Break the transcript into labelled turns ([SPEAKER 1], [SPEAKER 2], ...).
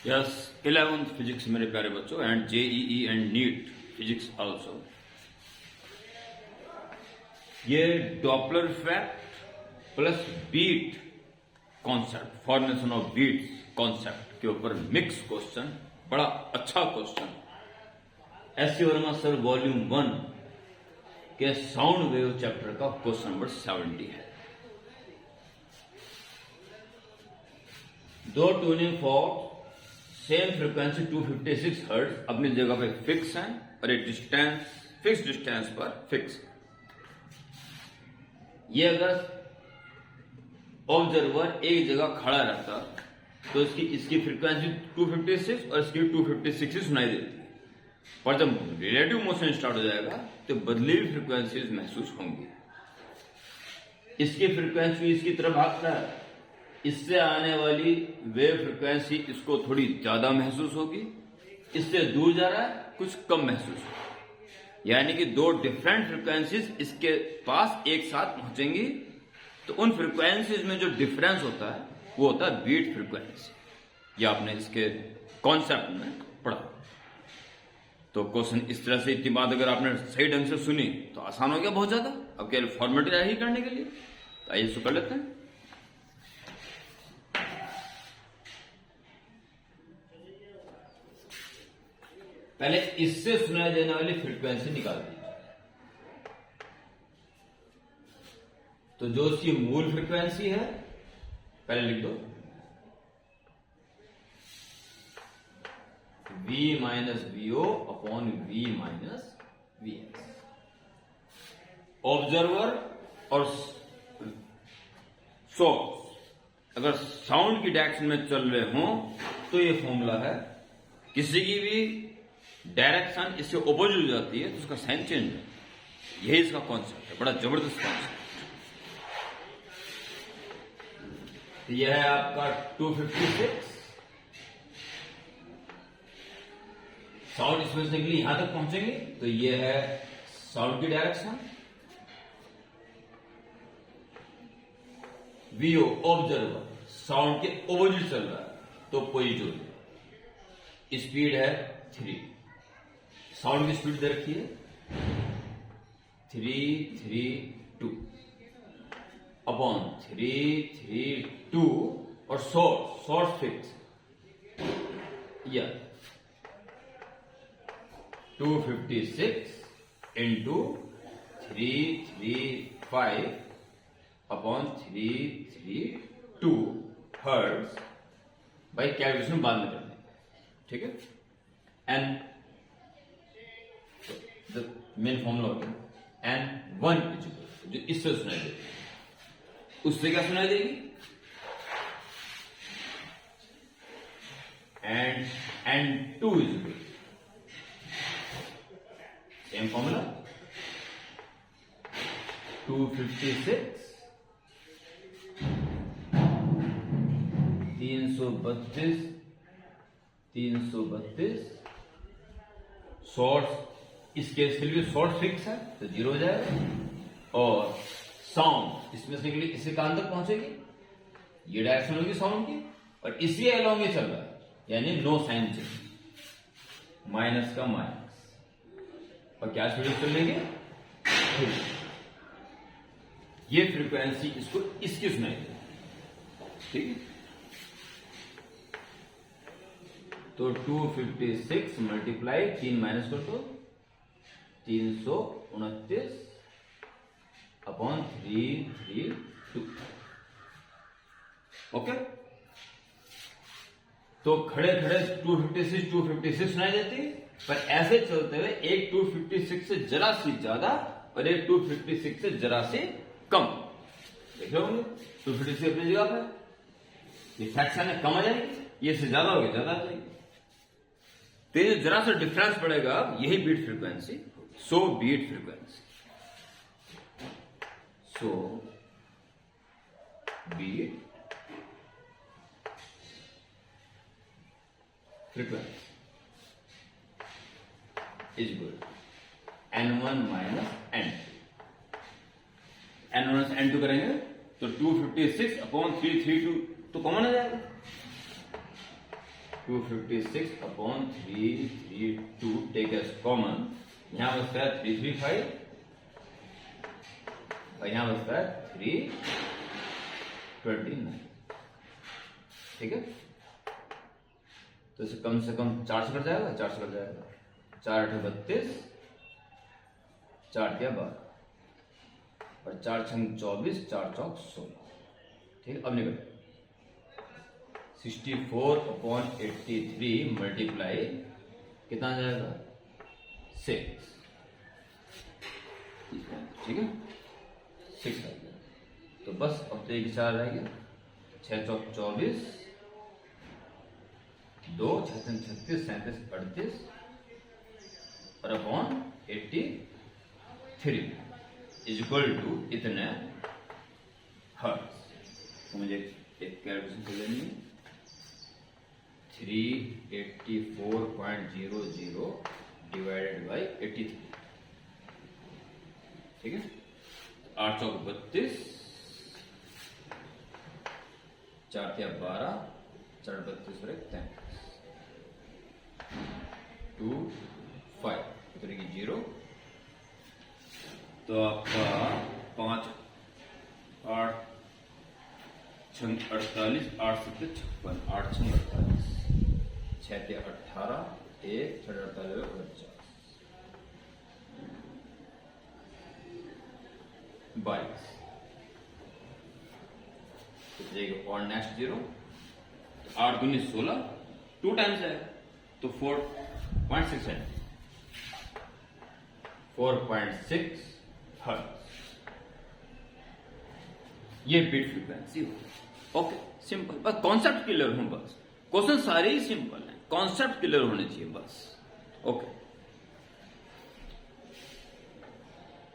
[SPEAKER 1] Yes 11th physics मेरे प्यारे बच्चों and JEE and NEET physics also. ये Doppler effect plus beat concept, formation of beats concept के ऊपर मिक्स क्वेश्चन, बड़ा अच्छा question. S C. Verma sir volume 1 के साउंड वेव चैप्टर का क्वेश्चन नंबर 70 है। दो tuning fork same frequency 256 hertz अपनी जगह पे फिक्स हैं और एक डिस्टेंस, फिक्स डिस्टेंस पर फिक्स। ये अगर ऑब्जर्वर एक जगह खड़ा रहता तो इसकी फ्रीक्वेंसी 256 और इसकी 256 ही सुनाई देती है, पर जब रिलेटिव मोशन स्टार्ट हो जाएगा तो बदली हुई फ्रीक्वेंसीज महसूस होंगी। इसकी फ्रीक्वेंसी इसकी तरफ भागता है, इससे आने वाली वेव फ्रीक्वेंसी इसको थोड़ी ज्यादा महसूस होगी, इससे दूर जा रहा है कुछ कम महसूस होगी। यानी कि दो डिफरेंट फ्रीक्वेंसीज इसके पास एक साथ पहुंचेंगी तो उन फ्रीक्वेंसीज में जो डिफरेंस होता है वो होता है बीट फ्रीक्वेंसी। ये आपने इसके कॉन्सेप्ट में पढ़ा। तो क्वेश्चन इस तरह से, इतनी बात अगर आपने सही ढंग से सुनी तो आसान हो गया बहुत ज्यादा। अब क्या फॉर्मेट ही करने के लिए, तो आइए इसको कर लेते हैं। पहले इससे सुनाई देने वाली फ्रीक्वेंसी निकाल दीजिए। तो जो इसकी मूल फ्रीक्वेंसी है पहले लिख दो, V minus VO upon V minus Vx। Observer और सोर्स अगर साउंड की डायरेक्शन में चल रहे हो तो ये फॉर्मूला है। किसी की भी डायरेक्शन इससे ओपोजिट हो जाती है तो उसका साइन चेंज है। यही इसका कॉन्सेप्ट है, बड़ा जबरदस्त कॉन्सेप्ट। तो यह है आपका 256। साउंड इसमें से निकली यहां तक पहुंचेंगे तो यह है साउंड की डायरेक्शन। वीओ ऑब्जर्वर साउंड के ओपोजिट चल रहा है तो पॉजिटिव। स्पीड है 3। साउंड की स्पीड दे रखी है 332 अपॉन 332 और सोर्स फिक्स या 256 into 335 upon 332 hertz by calculation बाद में करना है, ठीक है। एंड मेन फॉर्मूला हो गया N1 जो इससे सुनाई देगी, उससे क्या सुनाई देगी and N2 same formula 256 332 source, इसके लिए सोर्स फिक्स है तो 0 हो जाएगा। और साउंड इसमें से निकली इसी कान तक पहुंचेगी, ये डायरेक्शन होगी साउंड की और इसी अलोंग ही चल रहा है, यानी नो साइन चेंज, माइनस का माइनस। और क्या स्पीड चल लेंगे, ये फ्रीक्वेंसी इसको इसकी सुनाई देगी, ठीक है। तो 256 मल्टीप्लाई 3 माइनस कर दो 329 अपॉन 332। ओके, तो खड़े खड़े 256 सुनाई देती है, पर ऐसे चलते हुए एक 256 से जरा सी ज्यादा और एक 256 से जरा से कम। देख रहे होंगे 256 अपनी जगह पर, ये फ्रैक्शन है कम आ जाएगी, ये से ज्यादा होगी ज्यादा आ जाएगी। तो ये जरा सा डिफरेंस पड़ेगा, यही beat frequency, so beat frequency, so beat frequency is equal N1 minus N2। N1 से N2 करेंगे तो 256 अपॉन 332 तो कॉमन आ जाएगा। 256 अपॉन 332 टेक एज कॉमन। यहां बचता है 335 और यहां बचता है 329। ठीक है, तो इसे कम से कम 4 से कट जाएगा, 4 से कट जाएगा। 4 8 32, 4 दिया 12 और 4 छंग 24, 4 चौक 16। ठीक है, अब निकल 64 अपॉन 83 मल्टीप्लाई कितना आ जाएगा 6। ठीक है, 6 आ गया। तो बस अब तो एक 4 रह गया। 6 चौक 24, 2 6 36 37 38 और अपॉन 83 इज इक्वल टू इतने हर्ट्ज। तो मुझे एक कैलकुलेशन कर लेनी है। 384.00 डिवाइडेड बाई 83। ठीक है, 8 चौक 32, 4 12, 4 32 और 33, 2 5 की 0। तो आपका 5 8 छंग 48, 8 7 56, 8 छंग 48, 6 18, 1 6 48 49, 22 और नेक्स्ट 0। 8 दूनी 16, 2 टाइम्स है तो 4.6 है, 4.6 हर्ट्ज। ये बीट फ्रीक्वेंसी हो। ओके, सिंपल, बस कॉन्सेप्ट क्लियर हो। बस क्वेश्चन सारे ही सिंपल हैं, कॉन्सेप्ट क्लियर होने चाहिए बस। ओके।